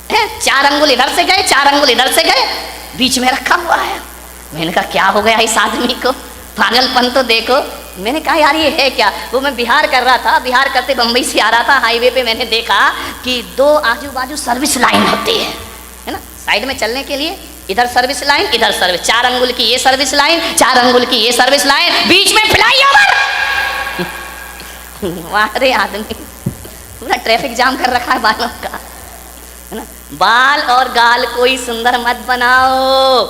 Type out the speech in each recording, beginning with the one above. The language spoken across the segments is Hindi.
4 अंगुल इधर से गए, 4 अंगुल इधर से गए, बीच में रखा हुआ है। मैंने कहा क्या हो गया इस आदमी को, पागलपन तो देखो। मैंने कहा यार ये है क्या। वो मैं बिहार कर रहा था, बिहार करते बम्बई से आ रहा था, हाईवे पे मैंने देखा कि 2 आजू बाजू सर्विस लाइन होती है ना, साइड में चलने के लिए। इधर सर्विस लाइन, इधर सर्विस, 4 अंगुल की ये सर्विस लाइन, 4 अंगुल की ये सर्विस लाइन, बीच में फ्लाईओवर। अरे आदमी पूरा ट्रैफिक जाम कर रखा है बालों का, है ना। बाल और गाल कोई सुंदर मत बनाओ,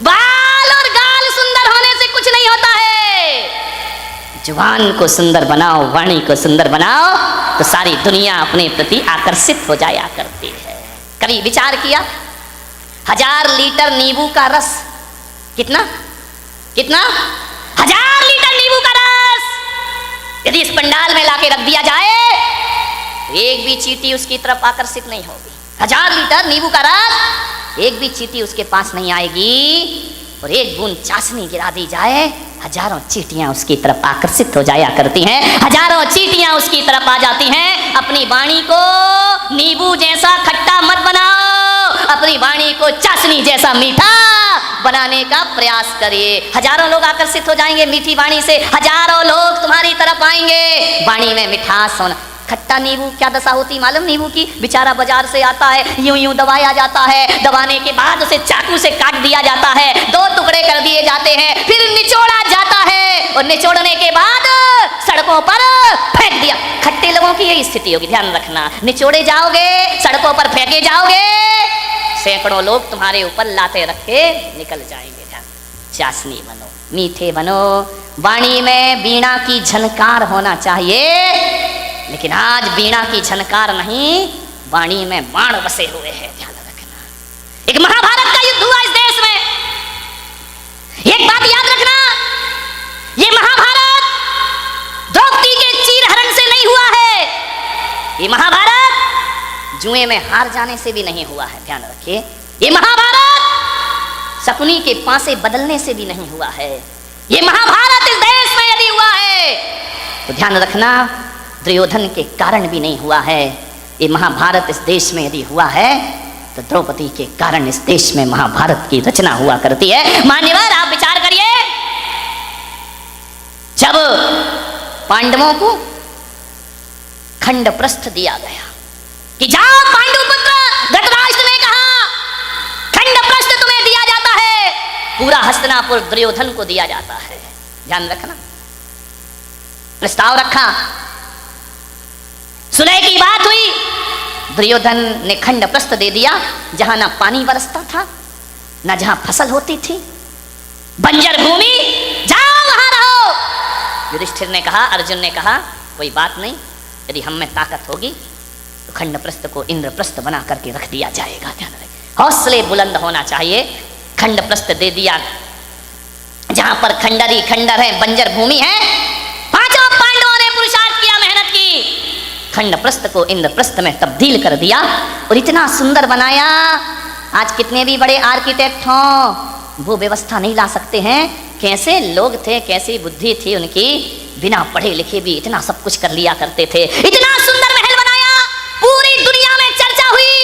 बाल और गाल सुंदर होने से कुछ नहीं होता है। जुबान को सुंदर बनाओ, वाणी को सुंदर बनाओ, तो सारी दुनिया अपने प्रति आकर्षित हो जाया करती है। कभी विचार किया 1000 लीटर नींबू का रस, कितना कितना 1000 लीटर नींबू का रस यदि इस पंडाल में लाके रख दिया जाए, एक भी चींटी उसकी तरफ आकर्षित नहीं होगी। 1000 लीटर नींबू का रस, एक भी चींटी उसके पास नहीं आएगी। और एक बूंद चाशनी गिरा दी जाए, हजारों चींटियां उसकी तरफ आकर्षित हो जाया करती हैं, हजारों चींटियां उसकी तरफ आ जाती हैं। अपनी वाणी को नींबू जैसा खट्टा मत बनाओ, अपनी वाणी को चाशनी जैसा मीठा बनाने का प्रयास करिए। हजारों लोग आकर्षित हो जाएंगे मीठी वाणी से, हजारों लोग तुम्हारी तरफ आएंगे। वाणी में मिठास होना। खट्टा नींबू क्या दशा होती मालूम नींबू की, बेचारा बाजार से आता है, यूं यूं दबाया जाता है, दबाने के बाद उसे चाकू से काट दिया जाता है, 2 टुकड़े कर दिए जाते हैं, फिर निचोड़ा जाता है और निचोड़ने के बाद सड़कों पर फेंक दिया। खट्टे लोगों की यही स्थिति होगी, ध्यान रखना। निचोड़े जाओगे, सड़कों पर फेंके जाओगे, सैकड़ों लोग तुम्हारे ऊपर लाते रखे निकल जाएंगे। ध्यान, चाशनी बनो, मीठे बनो, वाणी में वीणा की झनकार होना चाहिए। लेकिन आज वीणा की झनकार नहीं, वाणी में बाण बसे हुए हैं। ध्यान रखना। एक महाभारत का युद्ध हुआ इस देश में, एक बात याद रखना, ये महाभारत द्रौपदी के चीरहरण से नहीं हुआ है, ये महाभारत जुए में हार जाने से भी नहीं हुआ है। ध्यान रखिए, ये महाभारत शकुनी के पासे बदलने से भी नहीं हुआ है। ये महाभारत इस देश में यदि हुआ है तो ध्यान रखना, दुर्योधन के कारण भी नहीं हुआ है। ये महाभारत इस देश में यदि हुआ है तो द्रौपदी के कारण इस देश में महाभारत की रचना हुआ करती है। मान्यवर आप विचार करिए, जब पांडवों को खंडप्रस्थ दिया गया कि जाओ पांडुपुत्र, धृतराष्ट्र ने कहा खंडप्रस्थ तुम्हें दिया जाता है, पूरा हस्तिनापुर दुर्योधन को दिया जाता है। ध्यान रखना, प्रस्ताव रखा, सुलह की बात हुई, दुर्योधन ने खंडप्रस्थ दे दिया। जहां ना पानी बरसता था, ना जहां फसल होती थी, बंजर भूमि, जाओ वहां रहो। युधिष्ठिर ने कहा, अर्जुन ने कहा कोई बात नहीं, यदि हम में ताकत होगी तो खंडप्रस्थ को इंद्रप्रस्थ बना करके रख दिया जाएगा। ध्यान रखें, हौसले बुलंद होना चाहिए। खंडप्रस्थ दे दिया, जहां पर खंडर ही खंडर है, बंजर भूमि है। 5 पांडवों ने पुरुषार्थ किया, मेहनत की, खंडप्रस्थ को इंद्रप्रस्थ में तब्दील कर दिया और इतना सुंदर बनाया। आज कितने भी बड़े आर्किटेक्ट हों, वो व्यवस्था नहीं ला सकते हैं। कैसे लोग थे, कैसी बुद्धि थी उनकी, बिना पढ़े लिखे भी इतना सब कुछ कर लिया करते थे। इतना सुंदर महल बनाया, पूरी दुनिया में चर्चा हुई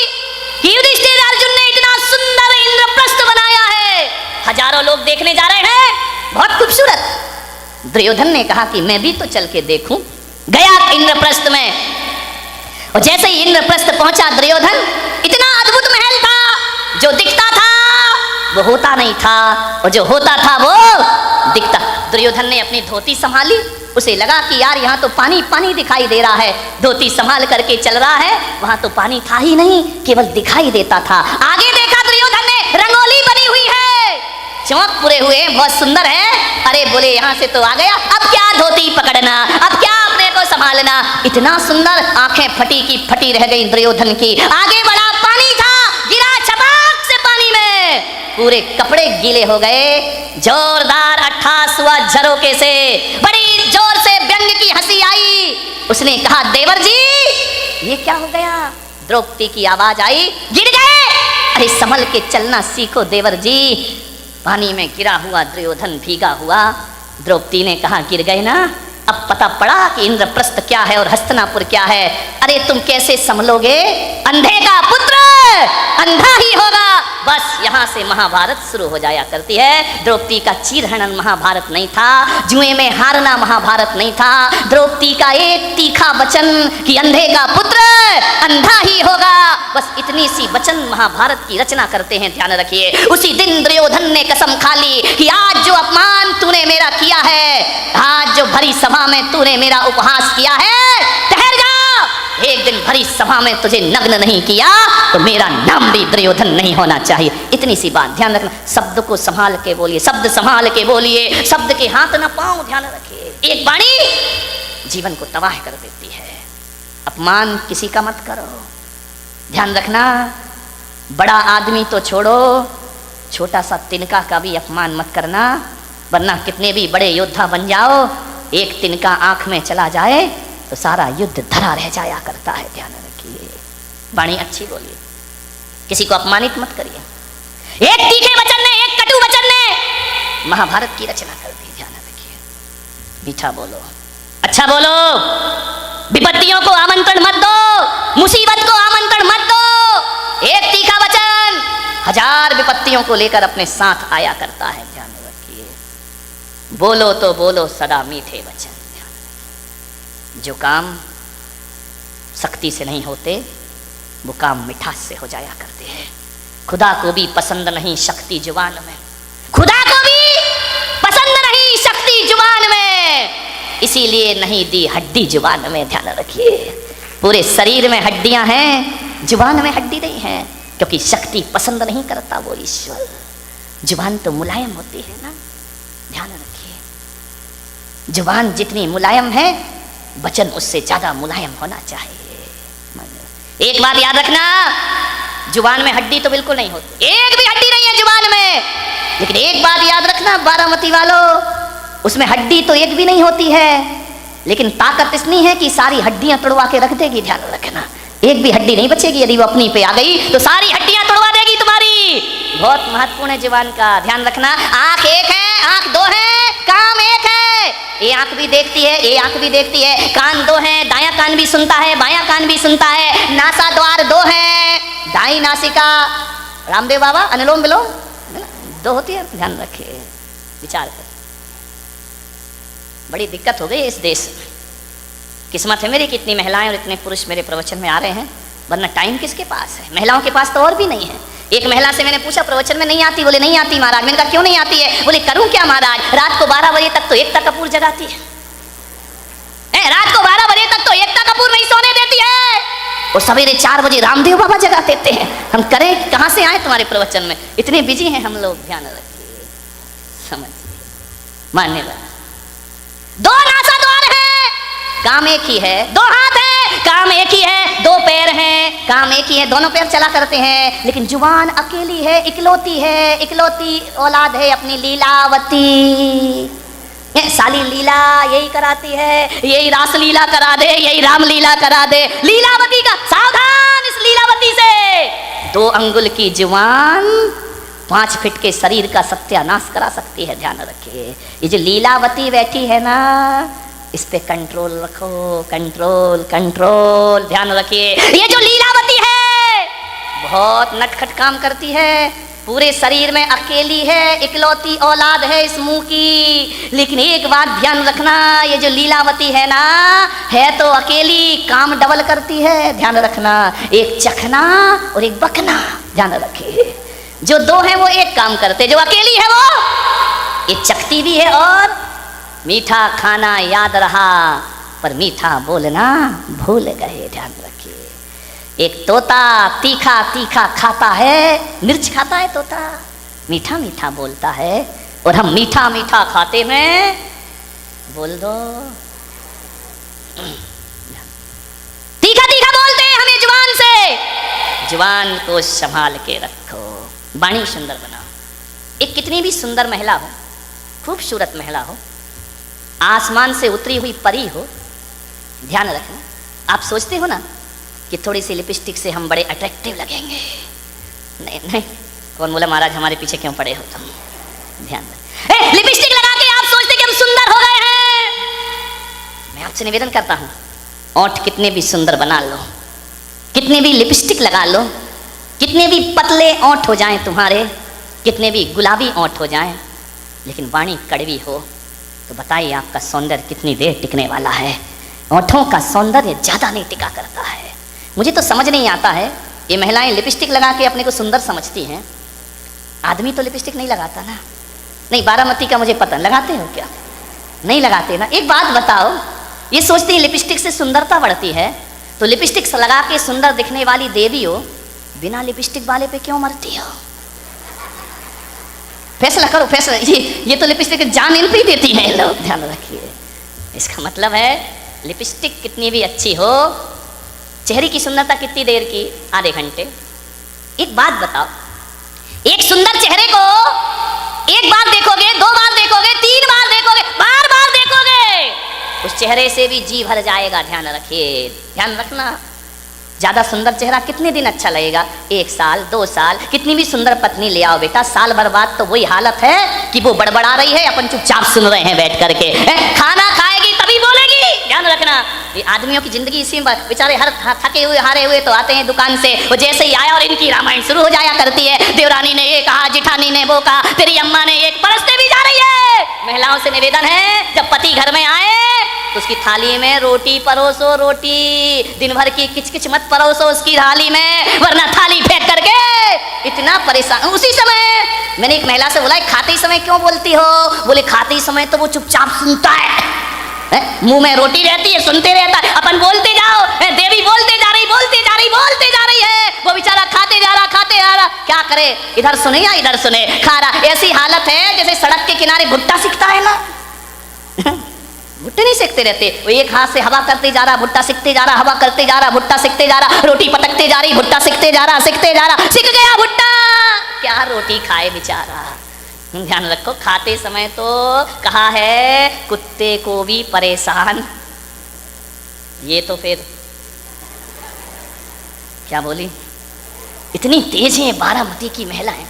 कि युधिष्ठिर अर्जुन ने इतना सुंदर इंद्रप्रस्थ बनाया है, हजारों लोग देखने जा रहे हैं, बहुत खूबसूरत। दुर्योधन ने कहा कि मैं भी तो चल के देखूं। गया इंद्रप्रस्थ में, और जैसे ही इंद्रप्रस्थ पहुंचा दुर्योधन, इतना अद्भुत महल था, जो दिखता था वो होता नहीं था, और जो होता था वो दिखता। दुर्योधन ने अपनी धोती संभाली, उसे लगा कि यार यहाँ तो पानी पानी दिखाई दे रहा है। धोती संभाल करके चल रहा है, वहां तो पानी था ही नहीं, केवल दिखाई देता था। आगे देखा दुर्योधन ने, रंगोली बनी हुई है, चौक पूरे हुए, बहुत सुंदर है। अरे बोले यहाँ से तो आ गया, अब क्या धोती पकड़ना, अब क्या अपने को संभालना। इतना सुंदर, आंखें फटी की फटी रह गई दुर्योधन की। आगे बड़ा पानी था, गिरा छपाक से पानी में, पूरे कपड़े गीले हो गए। जोरदार अट्ठास हुआ झरोके से, बड़ी जोर से व्यंग की हंसी आई। उसने कहा देवर जी ये क्या हो गया। द्रौपदी की आवाज आई, गिर गए। अरे संभल के चलना सीखो देवर जी। पानी में गिरा हुआ दुर्योधन भीगा हुआ। द्रौपदी ने कहा गिर गए ना, अब पता पड़ा कि इंद्रप्रस्थ क्या है और हस्तिनापुर क्या है। अरे तुम कैसे संभलोगे, अंधे का पुत्र, अंधा ही होगा। बस यहाँ से महाभारत शुरू हो जाया करती है। द्रौपदी का चीरहरण महाभारत नहीं था, जुए में हारना महाभारत नहीं था। द्रौपदी का एक तीखा वचन कि अंधे का पुत्र अंधा ही होगा, बस इतनी सी वचन महाभारत की रचना करते हैं। ध्यान रखिए, उसी दिन दुर्योधन ने कसम खा ली कि आज जो अपमान तूने मेरा किया है, आज जो भरी सभा में तूने मेरा उपहास किया है, ठहर जा, एक दिन भरी सभा में तुझे नग्न नहीं किया तो मेरा नाम भी दुर्योधन नहीं होना चाहिए। इतनी सी बात ध्यान रखना। शब्द को संभाल के बोलिए, शब्द संभाल के बोलिए, शब्द के हाथ न पाओ। ध्यान रखिए, एक वाणी जीवन को तबाह कर देती है। अपमान किसी का मत करो। ध्यान रखना, बड़ा आदमी तो छोड़ो, छोटा सा तिनका का भी अपमान मत करना, वरना कितने भी बड़े योद्धा बन जाओ, एक तिनका आंख में चला जाए तो सारा युद्ध धरा रह जाया करता है। ध्यान रखिए, वाणी अच्छी बोलिए, किसी को अपमानित मत करिए। एक तीखे वचन ने, एक कटु वचन ने महाभारत की रचना कर दी। ध्यान रखिए, मीठा बोलो, अच्छा बोलो, विपत्तियों को आमंत्रण मत दो, मुसीबत को आमंत्रण मत दो। एक तीखा वचन हजार विपत्तियों को लेकर अपने साथ आया करता है। ध्यान रखिए, बोलो तो बोलो सदा मीठे वचन। जो काम शक्ति से नहीं होते वो काम मिठास से हो जाया करते हैं। खुदा को भी पसंद नहीं शक्ति जुबान में, खुदा को भी पसंद नहीं शक्ति जुबान में, इसीलिए नहीं दी हड्डी जुबान में। ध्यान रखिए, पूरे शरीर में हड्डियां हैं, जुबान में हड्डी नहीं है, क्योंकि शक्ति पसंद नहीं करता वो ईश्वर। जुबान तो मुलायम होती है ना। ध्यान रखिए, जुबान जितनी मुलायम है वचन उससे ज्यादा मुलायम होना चाहिए। एक बात याद रखना, जुबान में हड्डी तो बिल्कुल नहीं होती, एक भी हड्डी नहीं है जुबान में। लेकिन एक बात याद रखना बारामती वालों, उसमें हड्डी तो एक भी नहीं होती है, लेकिन ताकत इतनी है कि सारी हड्डियां तोड़वा के रख देगी। ध्यान रखना, एक भी हड्डी नहीं बचेगी। यदि वो अपनी पे आ गई तो सारी हड्डियां तोड़वा देगी तुम्हारी। बहुत महत्वपूर्ण है जुबान का। ध्यान रखना, आंख एक है, आंख दो है, काम एक है। ये आंख भी देखती है, ये आंख भी देखती है, कान दो हैं, दायां कान भी सुनता है, बायां कान भी सुनता है, नासा द्वार दो हैं, दाई नासिका, रामदेव बाबा अनुलोम विलोम दो होती है। ध्यान रखिए, विचार कर, बड़ी दिक्कत हो गई इस देश में। किस्मत है मेरी कि इतनी महिलाएं और इतने पुरुष मेरे प्रवचन में आ रहे हैं, वरना टाइम किसके पास है? महिलाओं के पास तो और भी नहीं है। एक महिला से मैंने पूछा प्रवचन में नहीं आती, बोले नहीं आती महाराज। मैंने कहा क्यों नहीं आती है? बोले करूं क्या महाराज, रात को 12 बजे तक तो एकता कपूर जगाती है, रात को 12 बजे तक तो एकता कपूर नहीं सोने देती है, और सवेरे 4 बजे रामदेव बाबा जगा देते हैं। हम करें कहां से आए तुम्हारे प्रवचन में? इतने बिजी हैं हम लोग। ध्यान रखिए, समझिए, मान्यवर। दो नासा द्वार है, काम एक ही है, दो हाथ है, काम एक ही है, दो पैर हैं, काम एक ही है, दोनों पैर चला करते हैं, लेकिन जुबान अकेली है, इकलौती है, इकलौती औलाद है अपनी लीलावती। साली लीला यही कराती है, यही रास लीला करा दे, यही राम लीला करा दे। लीलावती का सावधान, इस लीलावती से 2 अंगुल की जुबान 5 फीट के शरीर का सत्यानाश करा सकती है। ध्यान रखिए, ये जो लीलावती बैठी है ना, इस पे कंट्रोल रखो, कंट्रोल कंट्रोल। ध्यान रखिए, ये जो लीलावती है बहुत नटखट काम करती है, पूरे शरीर में अकेली है, इकलौती औलाद है इस मुंह की। लेकिन एक बात ध्यान रखना, ये जो लीलावती है ना, है तो अकेली, काम डबल करती है। ध्यान रखना, एक चखना और एक बकना। ध्यान रखिए, जो 2 है वो एक काम करते, जो अकेली है वो एक चखती भी है। और मीठा खाना याद रहा पर मीठा बोलना भूल गए। ध्यान रखिए, एक तोता तीखा तीखा खाता है, मिर्च खाता है तोता, मीठा मीठा बोलता है, और हम मीठा मीठा खाते हैं। बोल दो, तीखा तीखा बोलते हैं हमें जुबान से। जुबान को संभाल के रखो, वाणी सुंदर बनाओ। एक कितनी भी सुंदर महिला हो, खूबसूरत महिला हो, आसमान से उतरी हुई परी हो, ध्यान रखना, आप सोचते हो ना कि थोड़ी सी लिपस्टिक से हम बड़े अट्रैक्टिव लगेंगे। नहीं नहीं, कौन बोला महाराज हमारे पीछे क्यों पड़े हो तुम? ध्यान रख, लिपस्टिक लगा के आप सोचते कि हम सुंदर हो गए हैं। मैं आपसे निवेदन करता हूं, ओंठ कितने भी सुंदर बना लो, कितने भी लिपस्टिक लगा लो, कितने भी पतले ओंठ हो जाएं तुम्हारे, कितने भी गुलाबी ओंठ हो जाएं, लेकिन वाणी कड़वी हो तो बताइए आपका सौंदर्य कितनी देर टिकने वाला है। ओंठों का सौंदर्य ज़्यादा नहीं टिका करता है। मुझे तो समझ नहीं आता है, ये महिलाएं लिपस्टिक लगा के अपने को सुंदर समझती हैं, आदमी तो लिपस्टिक नहीं लगाता ना। नहीं, बारामती का मुझे पता, लगाते हो क्या? नहीं लगाते ना। एक बात बताओ, ये सोचती है लिपस्टिक से सुंदरता बढ़ती है, तो लिपस्टिक लगा के सुंदर दिखने वाली देवी हो, बिना लिपस्टिक वाले पे क्यों मरती हो? फैसला करो, फैसला। ये तो लिपस्टिक जान इन पे देती है लोग, ध्यान रखिए। इसका मतलब है लिपस्टिक कितनी भी अच्छी हो, चेहरे की सुंदरता कितनी देर की? आधे घंटे। एक बात बताओ, एक सुंदर चेहरे को एक बार देखोगे, दो बार देखोगे, तीन बार देखोगे, बार बार देखोगे, उस चेहरे से भी जी भर जाएगा। ध्यान रखिए, ध्यान रखना। ज्यादा सुंदर चेहरा कितने दिन अच्छा लगेगा? 1 साल, 2 साल। कितनी भी सुंदर पत्नी ले आओ बेटा, साल भर बाद तो वही हालत है कि वो बड़बड़ा रही है, अपन चुपचाप सुन रहे हैं बैठ करके। खाना खाएगी तभी बोलेगी। ध्यान रखना, ये आदमियों की जिंदगी इसी में, बेचारे हर थके हुए हारे हुए तो आते हैं दुकान से, वो जैसे ही आया और इनकी रामायण शुरू हो जाया करती है। देवरानी ने ये कहा, जिठानी ने वो कहा, तेरी अम्मा ने एक परसते भी जा रही है। महिलाओं से निवेदन है, जब पति घर में आए तो उसकी थाली में रोटी परोसो, रोटी। दिन भर की किचकिच मत परोसो उसकी थाली में, वरना थाली फेंक करके इतना परेशान। उसी समय मैंने एक महिला से बोला, खाते समय क्यों बोलती हो? बोले खाते समय तो वो चुपचाप सुनता है, मुंह में रोटी रहती है, सुनते रहता है, अपन बोलते जाओ, देवी बोलते जा रही, बोलते जा रही, बोलते जा रही है, वो बेचारा खाते जा रहा, खाते जा रहा। क्या करे, इधर सुने या इधर सुने, खा रहा। ऐसी हालत है जैसे सड़क के किनारे भुट्टा सिकता है ना, भुट्टे नहीं सीखते रहते, वो एक हाथ से हवा करते जा रहा, भुट्टा सीखते जा रहा, हवा करते जा रहा, भुट्टा सीखते जा रहा, रोटी पटकते जा रही, भुट्टा सीखते जा रहा, सीखते जा रहा, सीख गया भुट्टा, क्या रोटी खाए बेचारा। ध्यान रखो, खाते समय तो कहा है कुत्ते को भी परेशान, ये तो फिर क्या बोली, इतनी तेज है बारामती की महिलाएं,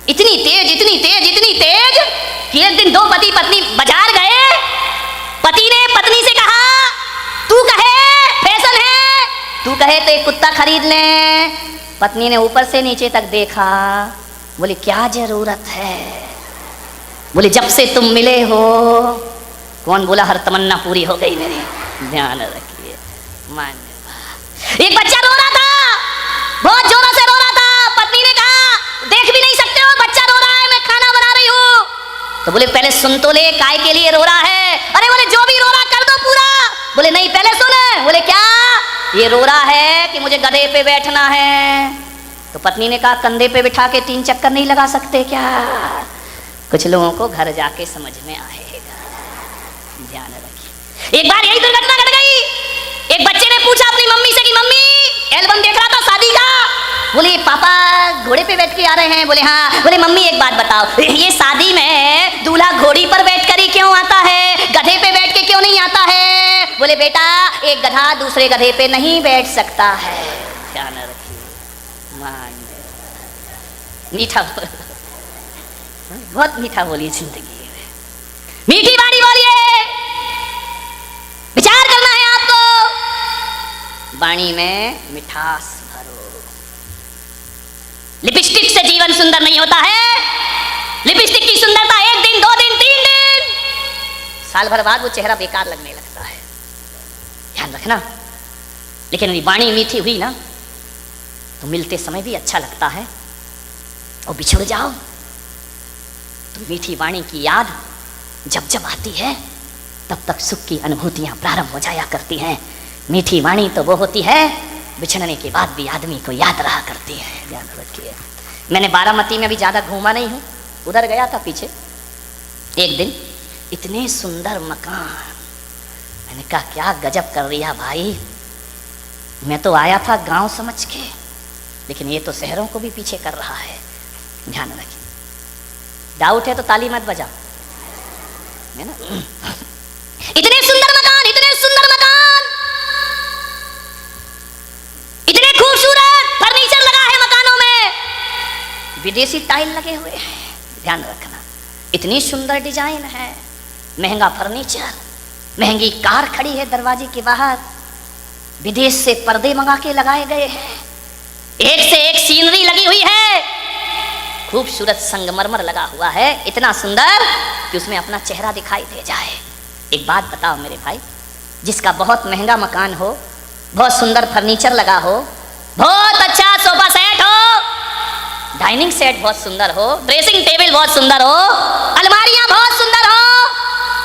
इतनी तेज, इतनी तेज, इतनी तेज कि एक दिन 2 पति पत्नी बाजार गए, पति ने पत्नी से कहा, तू कहे फैशन है, तू कहे तो एक कुत्ता खरीद ले। पत्नी ने ऊपर से नीचे तक देखा, बोली क्या जरूरत है? बोले जब से तुम मिले हो। कौन बोला हर तमन्ना पूरी हो गई मेरी? ध्यान रखिए। एक बच्चा रो रहा था, बहुत जोरों से रो रहा था। पत्नी ने कहा देख भी नहीं सकते हो, बच्चा रो रहा है, मैं खाना बना रही हूँ। तो बोले पहले सुन तो ले, काय के लिए रो रहा है? अरे बोले जो भी रो रहा कर दो पूरा। बोले नहीं पहले सुन। बोले क्या? ये रो रहा है कि मुझे गधे पे बैठना है। तो पत्नी ने कहा कंधे पे बिठा के 3 चक्कर नहीं लगा सकते क्या? कुछ लोगों को घर जाके समझ में आएगा, ध्यान रखिए। एक बार यही दुर्घटना घट गई। एक बच्चे ने पूछा अपनी मम्मी से कि मम्मी एल्बम देख रहा था शादी का। बोले पापा घोड़े पे बैठ के आ रहे हैं। बोले हाँ। बोले मम्मी एक बात बताओ, ये शादी में दूल्हा घोड़ी पर बैठ कर ही क्यों आता है, गधे पे बैठ के क्यों नहीं आता है? बोले बेटा एक गधा दूसरे गधे पे नहीं बैठ सकता है। ध्यान रखिए, मीठा बहुत मीठा बोलिए, जिंदगी मीठी बाणी बोलिए, विचार करना है आपको, वाणी में मिठास भरो। लिपस्टिक से जीवन सुंदर नहीं होता है। लिपस्टिक की सुंदरता 1 दिन, 2 दिन, 3 दिन, साल भर बाद वो चेहरा बेकार लगने लगता है, ध्यान रखना। लेकिन यदि वाणी मीठी हुई ना तो मिलते समय भी अच्छा लगता है, और बिछुड़ जाओ तो मीठी वाणी की याद जब जब आती है तब तक सुख की अनुभूतियां प्रारंभ हो जाया करती हैं। मीठी वाणी तो वो होती है बिछड़ने के बाद भी आदमी को याद रहा करती है, ध्यान रखिए। मैंने बारामती में भी ज़्यादा घूमा नहीं हूँ, उधर गया था पीछे एक दिन, इतने सुंदर मकान, मैंने कहा क्या गजब कर दिया भाई। मैं तो आया था गांव समझ के, लेकिन ये तो शहरों को भी पीछे कर रहा है, ध्यान रखिए। डाउट है तो ताली मत बजाओ, है ना। इतने सुंदर मकान, इतने सुंदर मकान, इतने खूबसूरत फर्नीचर लगा है मकानों में, विदेशी टाइल लगे हुए हैं, ध्यान रखना। इतनी सुंदर डिजाइन है, महंगा फर्नीचर, महंगी कार खड़ी है दरवाजे के बाहर, विदेश से पर्दे मंगा के लगाए गए हैं, एक से एक सीनरी खूबसूरत संगमरमर लगा हुआ है, इतना सुंदर कि उसमें अपना चेहरा दिखाई दे जाए। एक बात बताओ मेरे भाई, जिसका बहुत महंगा मकान हो, बहुत सुंदर फर्नीचर लगा हो, बहुत अच्छा सोफा सेट हो, डाइनिंग सेट बहुत सुंदर हो, ड्रेसिंग टेबल बहुत सुंदर हो, अलमारियां बहुत सुंदर हो,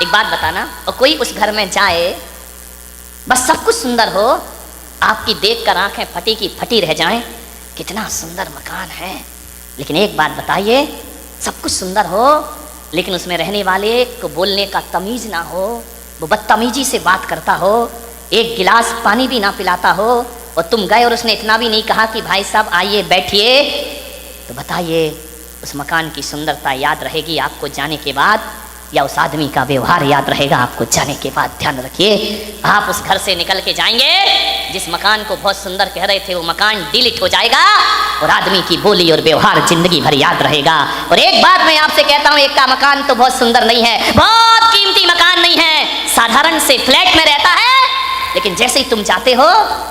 एक बात बताना, और कोई उस घर में जाए, बस सब कुछ सुंदर हो, आपकी देखकर आंखें फटी की फटी रह जाएं, कितना सुंदर मकान है, लेकिन एक बात बताइए, सब कुछ सुंदर हो लेकिन उसमें रहने वाले को बोलने का तमीज ना हो, वो बदतमीजी से बात करता हो, एक गिलास पानी भी ना पिलाता हो, और तुम गए और उसने इतना भी नहीं कहा कि भाई साहब आइए बैठिए, तो बताइए उस मकान की सुंदरता याद रहेगी आपको जाने के बाद, या उस आदमी का व्यवहार याद रहेगा आपको जाने के बाद? ध्यान रखिए, आप उस घर से निकल के जाएंगे, जिस मकान को बहुत सुंदर कह रहे थे वो मकान डिलीट हो जाएगा, और आदमी की बोली और व्यवहार जिंदगी भर याद रहेगा। और एक बात मैं आपसे कहता हूँ, एक का मकान तो बहुत सुंदर नहीं है, बहुत कीमती मकान नहीं है, साधारण से फ्लैट में रहता है, लेकिन जैसे ही तुम जाते हो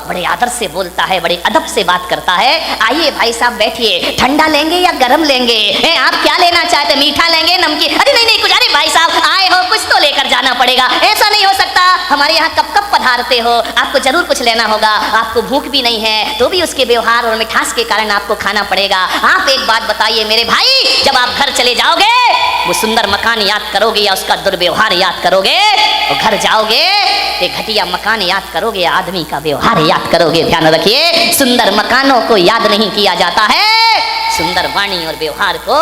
बड़े आदर से बोलता है, बड़े अदब से बात करता है, आइए भाई साहब बैठिए, ठंडा लेंगे या गरम लेंगे, आप क्या लेना चाहते, मीठा लेंगे नमकीन? अरे नहीं नहीं कुछ, अरे भाई साहब आए हो कुछ तो लेकर जाना पड़ेगा, ऐसा नहीं हो सकता, हमारे यहाँ कब कब पधारते हो, आपको जरूर कुछ लेना होगा, आपको भूख भी नहीं है तो भी उसके व्यवहार और मिठास के कारण आपको खाना पड़ेगा। आप एक बात बताइए मेरे भाई, जब आप घर चले जाओगे वो सुंदर मकान याद करोगे या उसका दुर्व्यवहार याद करोगे? और घर जाओगे एक घटिया मकान याद करोगे, आदमी का व्यवहार याद करोगे? ध्यान रखिए, सुंदर मकानों को याद नहीं किया जाता है, सुंदर वाणी और व्यवहार को